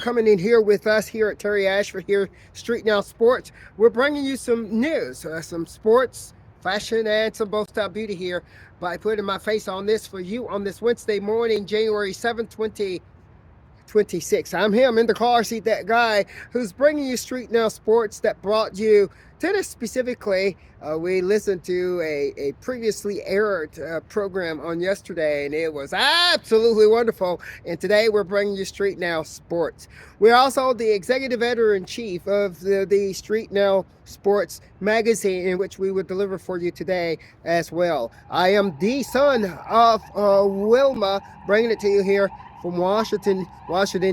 coming in here with us here at Terry Ashford here, Street Now Sports. We're bringing you some news, some sports, fashion, and some both-style beauty here by putting my face on this for you on this Wednesday morning, January 7th, 2026. I'm him in the car seat, that guy who's bringing you Street Now Sports that brought you tennis specifically. We listened to a previously aired program on yesterday, and it was absolutely wonderful. And today we're bringing you Street Now Sports. We're also the executive editor-in-chief of the Street Now Sports magazine, in which we would deliver for you today as well. I am the son of Wilma, bringing it to you here from Washington,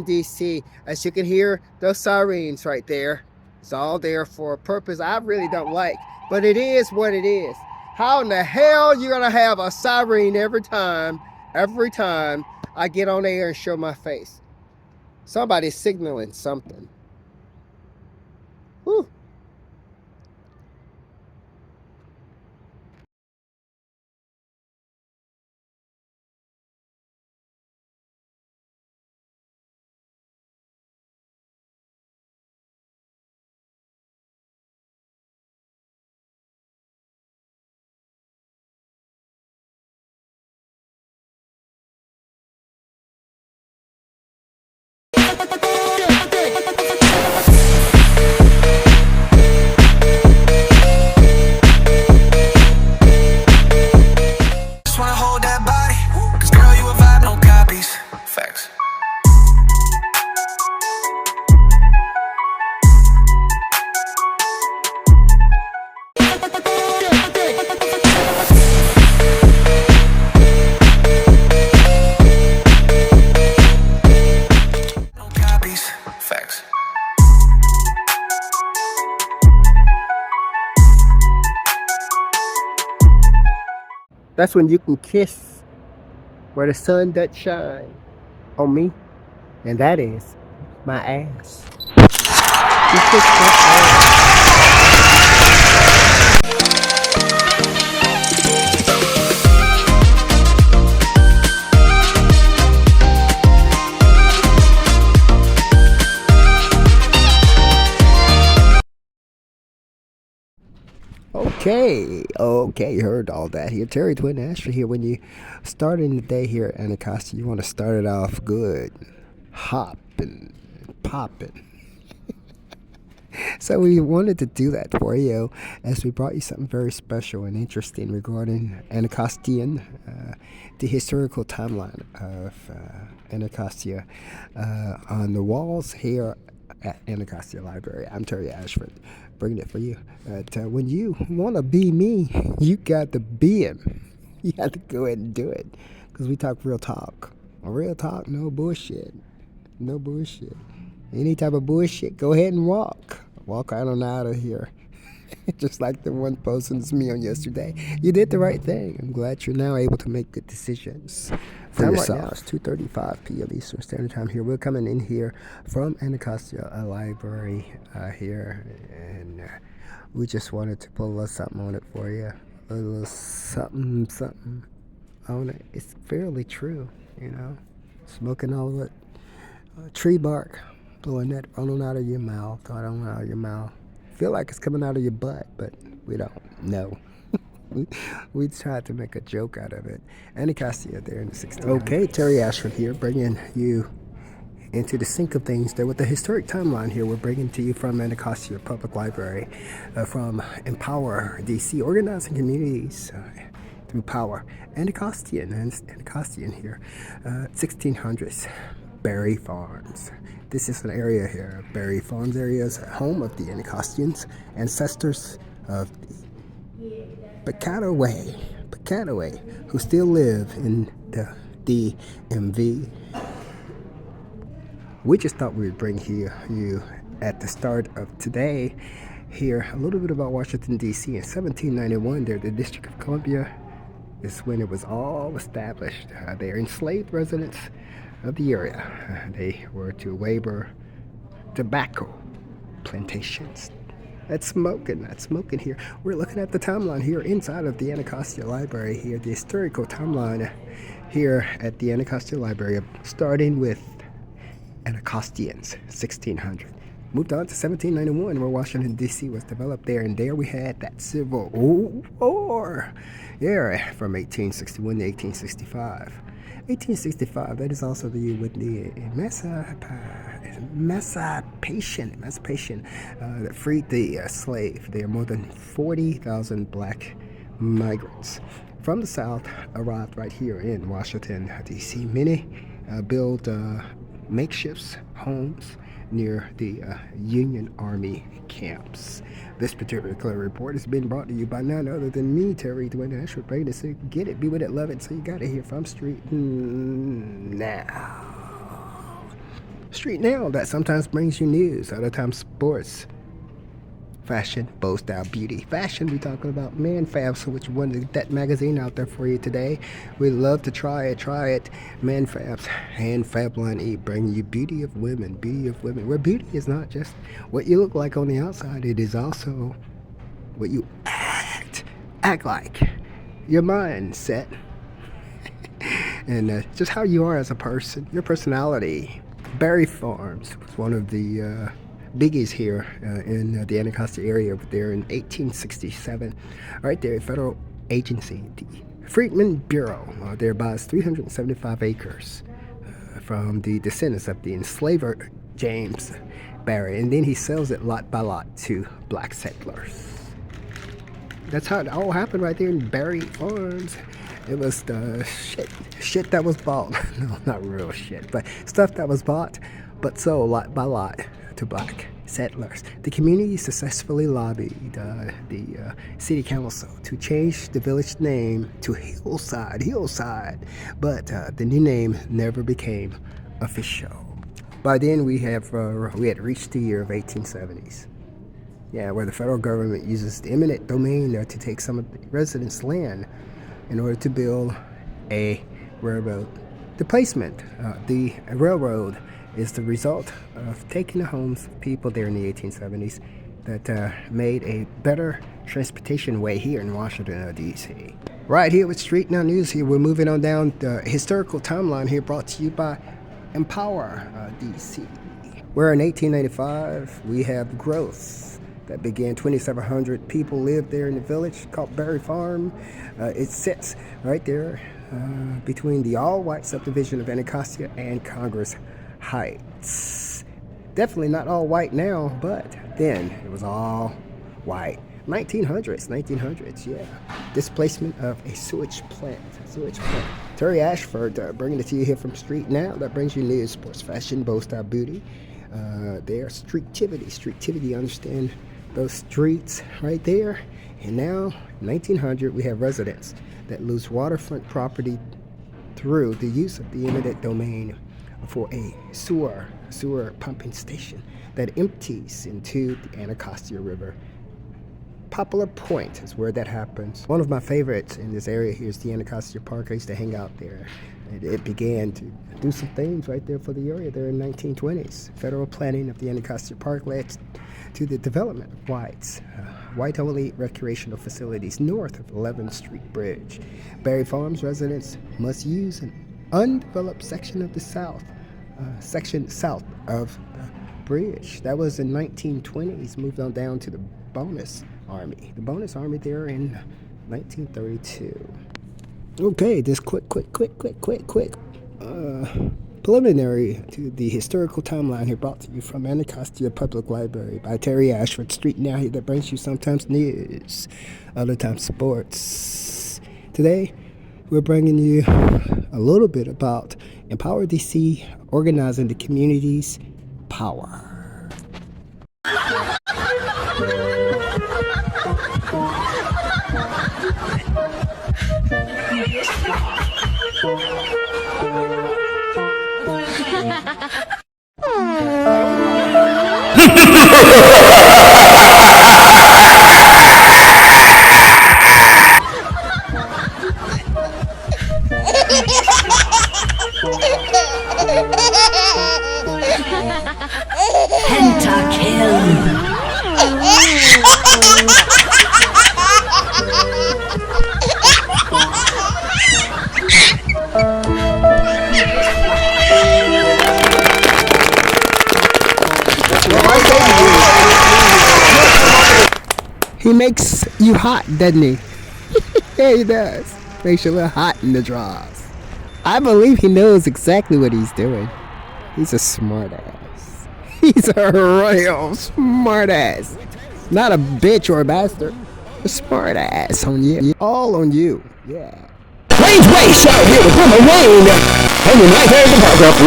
D.C. As you can hear, those sirens right there. It's all there for a purpose I really don't like, but it is what it is. How in the hell you gonna have a siren every time I get on air and show my face? Somebody's signaling something. Whew. That's when you can kiss where the sun does shine on me, and that is my ass. You kiss my ass. Okay, you heard all that here. Terry Twin Ashford here. When you starting the day here at Anacostia, you want to start it off good, hopping, popping. So we wanted to do that for you, as we brought you something very special and interesting regarding Anacostian, the historical timeline of Anacostia on the walls here at Anacostia Library. I'm Terry Ashford, bringing it for you. When you want to be me, you got to be him. You have to go ahead and do it, because we talk real talk. Real talk, no bullshit. No bullshit. Any type of bullshit, go ahead and walk. Walk right on out of here. Just like the one posting to me on yesterday. You did the right thing. I'm glad you're now able to make good decisions for yourself. Right now, it's 2:35 p.m. Eastern Standard Time here. We're coming in here from Anacostia Library here, and we just wanted to put a little something on it for you. A little something on it. It's fairly true, you know. Smoking all that tree bark, blowing that on out of your mouth, Feel like it's coming out of your butt, but we don't know. we tried to make a joke out of it. Anacostia there in the 1600s. Okay, Terry Ashford here, bringing you into the sync of things there with the historic timeline here. We're bringing to you from Anacostia Public Library, from Empower DC, organizing communities through power. Anacostian here, 1600s, Berry Farms. This is an area here. Berry Farms area is home of the Anacostians, ancestors of the Piscataway, who still live in the DMV. We just thought we would bring you at the start of today here a little bit about Washington, D.C. In 1791, there, the District of Columbia is when it was all established. They are enslaved residents of the area. They were to labor tobacco plantations. That's smoking here. We're looking at the timeline here inside of the Anacostia Library here, the historical timeline here at the Anacostia Library, starting with Anacostia,ns 1600. Moved on to 1791, where Washington, D.C. was developed there, and there we had that Civil War. Yeah, from 1861 to 1865. 1865, that is also the year with the emancipation that freed the slave. There are more than 40,000 black migrants from the South arrived right here in Washington, D.C. Many built makeshift homes near the Union Army camps. This particular report has been brought to you by none other than me, Terry Dwayne Ashford, ready to say, get it, be with it, love it. So you got to hear from Street Now. Street Now, that sometimes brings you news, other times sports, fashion, bow style, beauty. Fashion, we're talking about Man Fab, so which one to get that magazine out there for you today. We'd love to try it. Man Fab's Hand Fab Line E, bringing you beauty of women, where beauty is not just what you look like on the outside, it is also what you act like, your mindset, and just how you are as a person, your personality. Berry Farms was one of the biggies here in the Anacostia area over there in 1867. Right there, a federal agency, the Freedmen Bureau, there buys 375 acres from the descendants of the enslaver James Barry, and then he sells it lot by lot to black settlers. That's how it all happened right there in Berry Farms. It was the shit that was bought. No, not real shit, but stuff that was bought, but sold lot by lot to black settlers. The community successfully lobbied the city council to change the village name to Hillside, but the new name never became official. By then we had reached the year of 1870s. Yeah, where the federal government uses the eminent domain to take some of the residents' land in order to build a railroad. The placement, the railroad is the result of taking the homes of people there in the 1870s that made a better transportation way here in Washington, D.C. Right here with Street Now News here, we're moving on down the historical timeline here, brought to you by Empower D.C. Where in 1895, we have growth that began. 2,700 people lived there in the village called Berry Farm. It sits right there between the all-white subdivision of Anacostia and Congress Heights. Definitely not all white now, but then it was all white. 1900s, yeah. Displacement of a sewage plant. Terry Ashford bringing it to you here from Street Now. That brings you news, sports, fashion, bow style, beauty. There, streetivity, understand those streets right there. And now, 1900, we have residents that lose waterfront property through the use of the eminent domain for a sewer pumping station that empties into the Anacostia River. Poplar Point is where that happens. One of my favorites in this area here is the Anacostia Park. I used to hang out there. It began to do some things right there for the area there in 1920s. Federal planning of the Anacostia Park led to the development of white-only recreational facilities north of 11th Street Bridge. Berry Farms residents must use an undeveloped section of the south of the bridge. That was in 1920s. Moved on down to the Bonus Army. The Bonus Army there in 1932. Okay, this quick preliminary to the historical timeline here, brought to you from Anacostia Public Library by Terry Ashford. Street Now here, that brings you sometimes news, other times sports. Today, we're bringing you a little bit about Empower DC, organizing the community's power. He makes you hot, doesn't he? Yeah, he does. Makes you a little hot in the draws. I believe he knows exactly what he's doing. He's a smart ass. He's a real smart ass. Not a bitch or a bastard. A smart ass on you. All on you. Yeah. Waine's Way Show here with WilmaWaine. Hanging right there in the paragraph.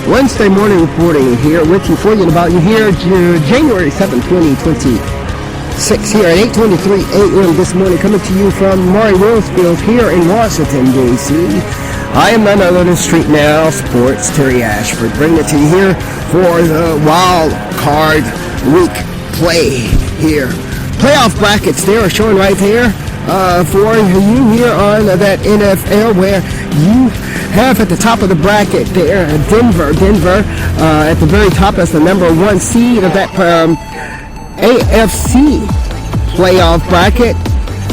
Wednesday morning reporting here with you, for you, and about you here, January 7, 2026, here at 8:23 a.m. this morning, coming to you from Maury Willsfield here in Washington, D.C. I am none other than Street Now Sports Terry Ashford, bringing it to you here for the Wild Card Week play here. Playoff brackets there are showing right there for you here on that NFL, where you have at the top of the bracket there Denver at the very top. That's the number one seed of that AFC playoff bracket,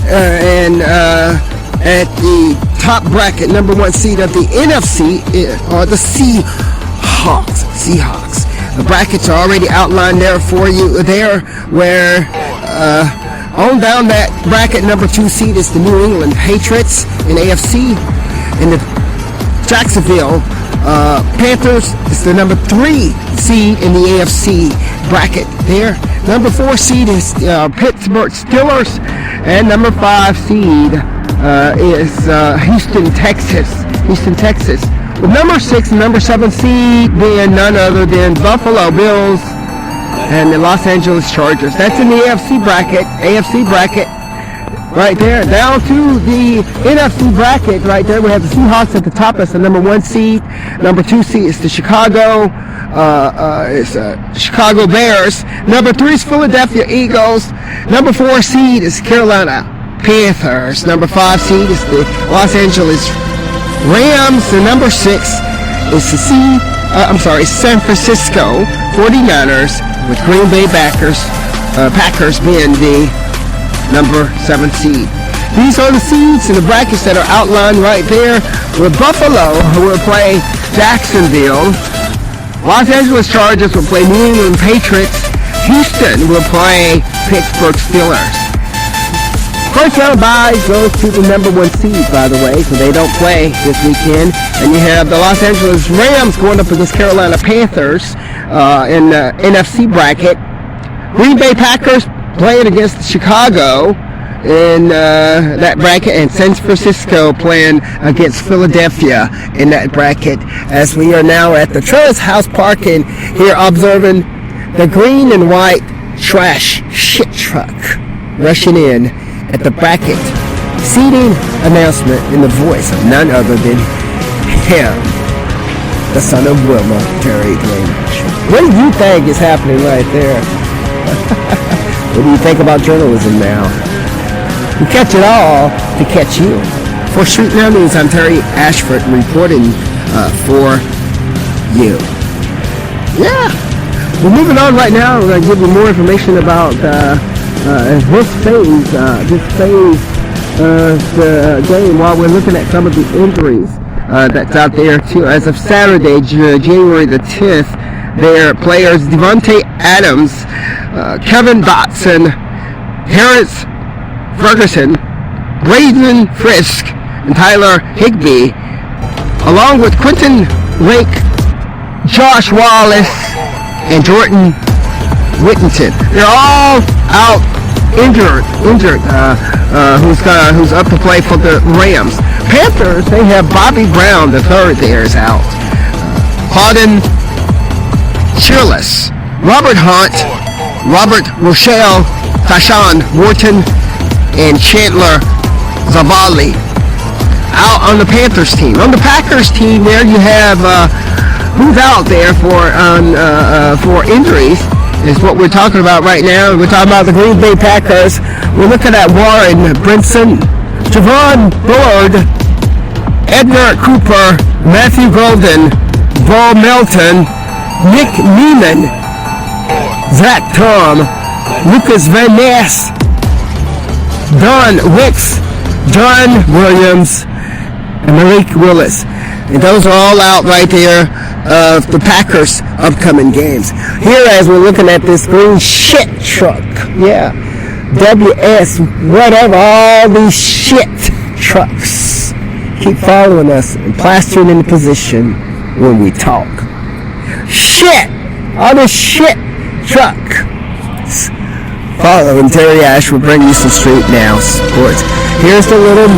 and at the top bracket, number one seed of the NFC are the Seahawks. The brackets are already outlined there for you there, where on down that bracket, number two seed is the New England Patriots in AFC, and the Jacksonville Panthers is the number three seed in the AFC bracket there. Number four seed is Pittsburgh Steelers, and number five seed is Houston, Texas. With number six and number seven seed being none other than Buffalo Bills and the Los Angeles Chargers. That's in the AFC bracket, right there. Down to the NFC bracket, right there, we have the Seahawks at the top. That's the number one seed. Number two seed is the Chicago Bears. Number three is Philadelphia Eagles. Number four seed is Carolina Panthers. Number five seed is the Los Angeles Rams. And number six is the San Francisco 49ers, with Green Bay Packers being the number 7 seed. These are the seeds in the brackets that are outlined right there, with Buffalo, who will play Jacksonville. Los Angeles Chargers will play New England Patriots. Houston will play Pittsburgh Steelers. First round bye goes to the number one seed, by the way, so they don't play this weekend. And you have the Los Angeles Rams going up against Carolina Panthers in the NFC bracket. Green Bay Packers playing against Chicago in that bracket, and San Francisco playing against Philadelphia in that bracket, as we are now at the Trellis House Parking here, observing the green and white trash shit truck rushing in at the bracket seating announcement in the voice of none other than him, the son of Wilma, Terry Dwayne. What do you think is happening right there? What do you think about journalism now? We catch it all to catch you. For Street Now News, I'm Terry Ashford reporting for you. Yeah, we're moving on right now. We're going to give you more information about this phase of the game, while we're looking at some of the injuries that's out there too. As of Saturday, January the 10th, their players Devontae Adams, Kevin Dotson, Harris Ferguson, Braden Frisk, and Tyler Higbee, along with Quentin Lake, Josh Wallace, and Jordan Whittington. They're all out injured. Who's up to play for the Rams. Panthers, they have Bobby Brown, the third there, is out. Hawden Cheerless, Robert Hunt, Robert Rochelle, Tashawn Wharton, and Chandler Zavalli out on the Panthers team. On the Packers team, there you have who's out there for injuries is what we're talking about right now. We're talking about the Green Bay Packers. We're looking at Warren Brinson, Javon Bullard, Edgar Cooper, Matthew Golden, Bo Melton, Nick Neiman, Zach Tom, Lucas Van Ness, Don Wicks, John Williams, and Malik Willis. And those are all out right there of the Packers' upcoming games. Here, as we're looking at this green shit truck, yeah, WS, whatever, all these shit trucks keep following us and plastering into position when we talk. Shit! All this shit truck. Following Terry Ashford, bring you some Street Now Sports. Here's the little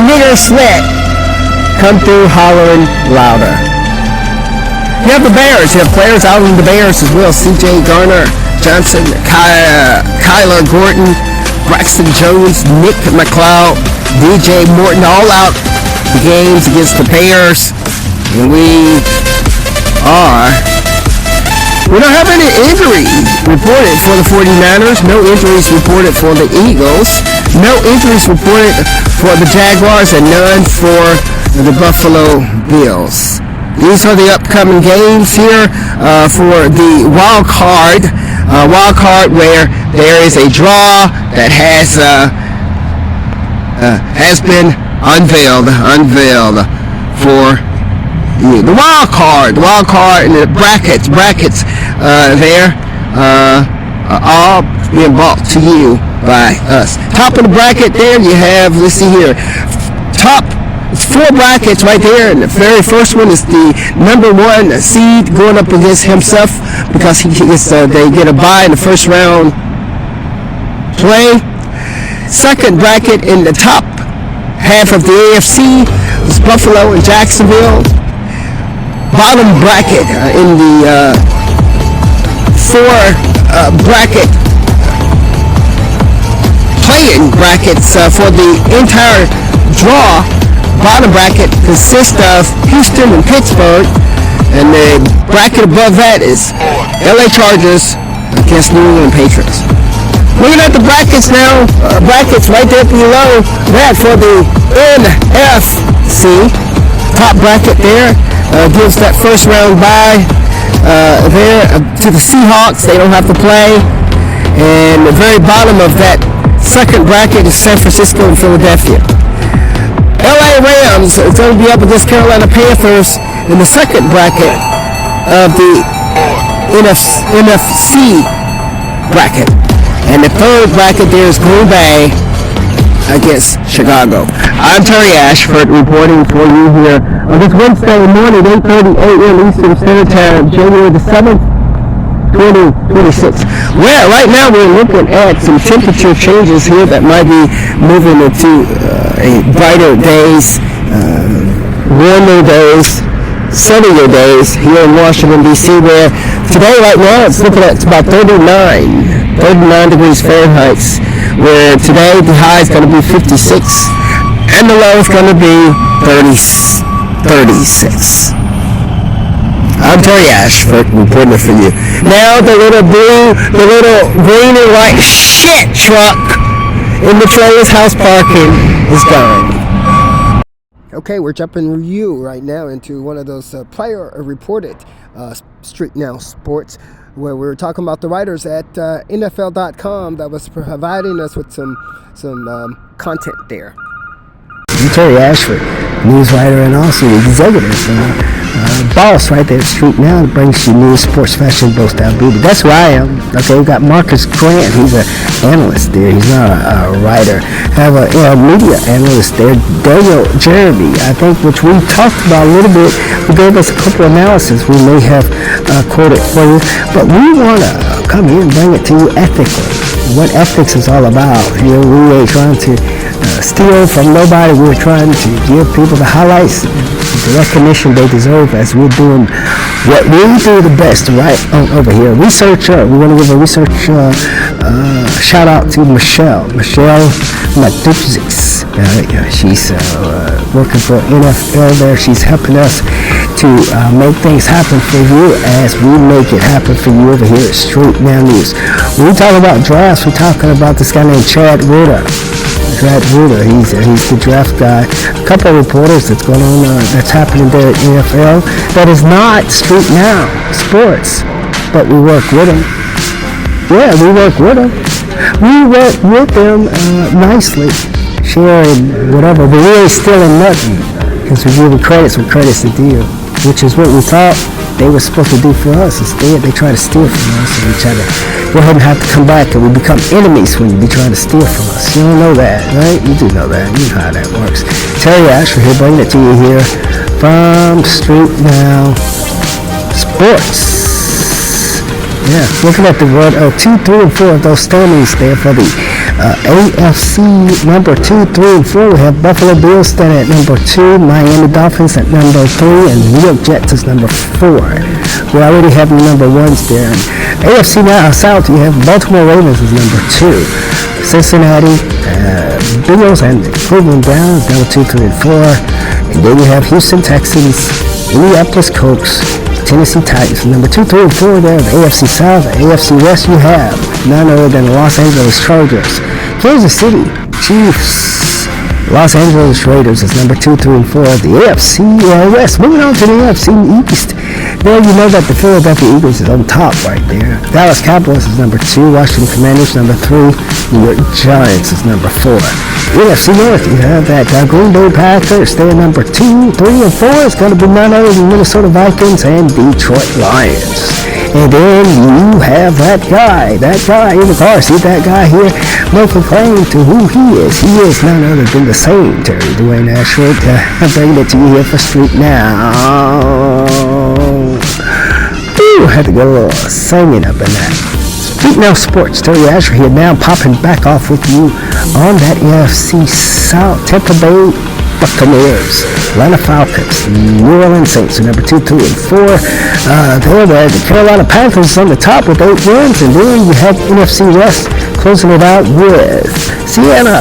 nigger slit. Come through hollering louder. You have the Bears. You have players out in the Bears as well. C.J. Garner, Johnson, Kyler Gordon, Braxton Jones, Nick McLeod, DJ Morton, all out the games against the Bears. And we don't have any injuries reported for the 49ers. No injuries reported for the Eagles. No injuries reported for the Jaguars, and none for the Buffalo Bills. These are the upcoming games here for the wild card where there is a draw that has been unveiled for you. The wild card and the brackets there are all being brought to you by us. Top of the bracket there you have, let's see here, it's 4 brackets right there, and the very first one is the number 1 seed going up against himself because they get a bye in the first round play. Second bracket in the top half of the AFC is Buffalo and Jacksonville. Bottom bracket in the 4 bracket playing brackets for the entire draw. Bottom bracket consists of Houston and Pittsburgh, and the bracket above that is LA Chargers against New England Patriots. Looking at the brackets now, brackets right there below that for the NFC. Top bracket there gives that first round bye there to the Seahawks. They don't have to play. And the very bottom of that second bracket is San Francisco and Philadelphia. LA Rams is going to be up against Carolina Panthers in the second bracket of the NFC bracket. And the third bracket there is Green Bay against Chicago. I'm Terry Ashford reporting for you here on this Wednesday morning, 8:30 a.m. Eastern Standard Time, January the 7th, 2026. Well, right now we're looking at some temperature changes here that might be moving into brighter days, warmer days, sunnier days here in Washington, D.C., where today, right now, it's about 39 degrees Fahrenheit, where today the high is going to be 56 and the low is going to be 36. I'm Terry Ashford reporting for you. Now the little green and white shit truck in the trailer's house parking is gone. Okay, we're jumping you right now into one of those player-reported Street Now Sports, where we were talking about the writers at NFL.com that was providing us with some content there. I'm Terry Ashford, news writer and also executive boss right there at Street Now that brings you news, sports, fashion, both style, beauty. That's who I am. Okay, we've got Marcus Grant. He's an analyst there. He's not a writer. Have a media analyst there, Daniel Jeremy, I think, which we talked about a little bit. We gave us a couple of analysis we may have quoted for you, but we want to come here and bring it to you ethically. What ethics is all about. You know, we ain't trying to steal from nobody. We're trying to give people the highlights, the recognition they deserve as we're doing what we do the best right on over here. Researcher, we want to give a research shout out to Michelle McDuchix. She's working for NFL there. She's helping us to make things happen for you as we make it happen for you over here at Street Now News. When we talk about drafts, we're talking about this guy named Chad Reuter. He's the draft guy. A couple of reporters that's going on, that's happening there at NFL. That is not Street Now Sports, but we work with them. Yeah, we work with them. We work with them nicely, sharing whatever, but we ain't stealing nothing Because we're giving credits when credits are due, which is what we thought they were supposed to do for us. Instead, they try to steal from us, and we try to go ahead and have to come back, and we become enemies when you be trying to steal from us. You don't know that, right? You do know that. You know how that works. Terry Ashford here, bringing it to you here from Street Now Sports. Yeah, looking at the 1, 2, 3, and 4 of those standings there for the AFC number 2, 3, and 4. We have Buffalo Bills standing at number 2, Miami Dolphins at number 3, and New York Jets is number 4. We already have the number 1s there. And AFC now South, you have Baltimore Ravens is number 2, Cincinnati Bengals and Cleveland Browns number 2, 3, and 4. And then you have Houston Texans, Indianapolis Colts, Tennessee Titans, number 2, 3, and 4 there. The AFC South, the AFC West, you have none other than the Los Angeles Chargers, Kansas City Chiefs, Los Angeles Raiders is number 2, 3, and 4. The AFC West. Moving on to the AFC East. There you know that the Philadelphia Eagles is on top right there. Dallas Cowboys is number 2. Washington Commanders number 3. New York Giants is number 4. AFC North, you have that Green Bay Packers. They're number 2, 3, and 4. It's going to be none other than Minnesota Vikings and Detroit Lions. And then you have that guy in the car. See that guy here making claim to who he is. He is none other than the same Terry Dwayne Ashford. I'm bringing it to you here for Street Now. Ooh, had to go a little singing up in that. Street Now Sports, Terry Ashford here now popping back off with you on that AFC South. Tampa Bay Buccaneers, Atlanta Falcons, New Orleans Saints are number 2, 3, and 4. There, the Carolina Panthers on the top with 8 wins, and then you have NFC West closing it out with Seattle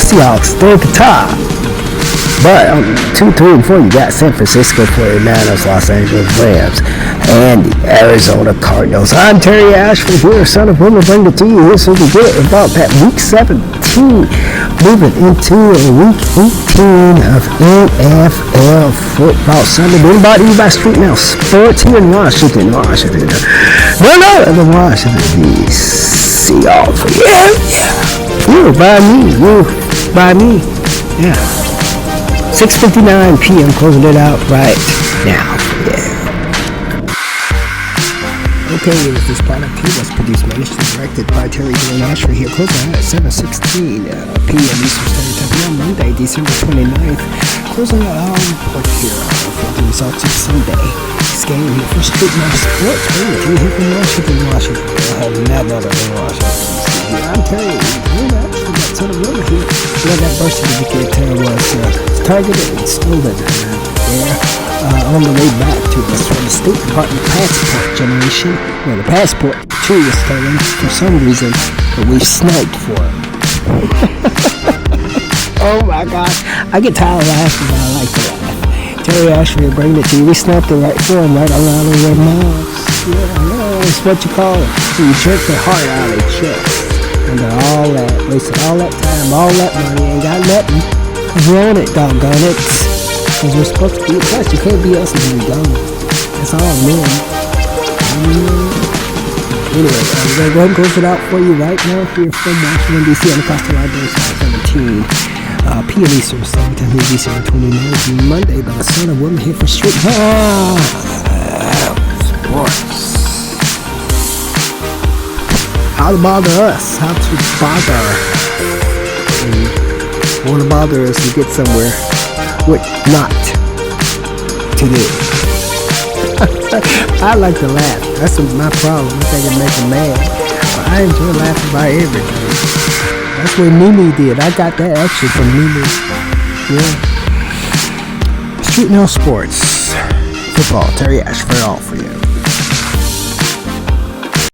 Seahawks. They're at the top. But 2, 3, and 4, you got San Francisco 49ers, Los Angeles Rams, and the Arizona Cardinals. I'm Terry Ashford here, son of Wilma, bring it to you here so we get about that week 17, moving into week 18 of NFL football Sunday. Been brought to you by Street Now Sports here in Washington. No other than Washington, D.C. All for you. You by me. Yeah. 6:59 p.m. closing it out right now. Yeah. Okay, this product here was produced, managed, and directed by Terry Dwayne Ashford here, closing out at 7:16 p.m. Eastern Standard Time on Monday, December 29th. Closing out our report here for the results of Sunday. This game here for Street Now Sports. Bring it to you here from Washington. I have never been Washington. I'm Terry Dwayne Ashford, that son of Wilma here. Where that birth certificate was targeted and stolen there on the way back to us from the State Department passport generation. Well, the passport too was stolen for some reason, but we sniped for it. Oh my God, I get tired of laughing, but I like to laugh. Terry Ashford bringing it to you. We sniped it right for him, right around their mouths. Yeah, that's what you call it. You jerk the heart out of their chest. And they're all that, wasted all that time, all that money, ain't got nothing. Cause we own it, doggone it. Cause we're supposed to be us. You can't be us until we gone. That's all men. Anyway, we're going to go ahead and close it out for you right now here from Washington, D.C. on the Costa Library, 17 p.m. Eastern Standard Time, here December 29th, Monday, by the son of Wilma here for Street Sports. How to bother us, how to bother. Want to bother us to get somewhere, what not to do. I like to laugh. That's my problem. I think it makes me mad. But I enjoy laughing about everything. That's what Mimi did. I got that actually from Mimi. Yeah. Street Now Sports. Football. Terry Ashford all for you.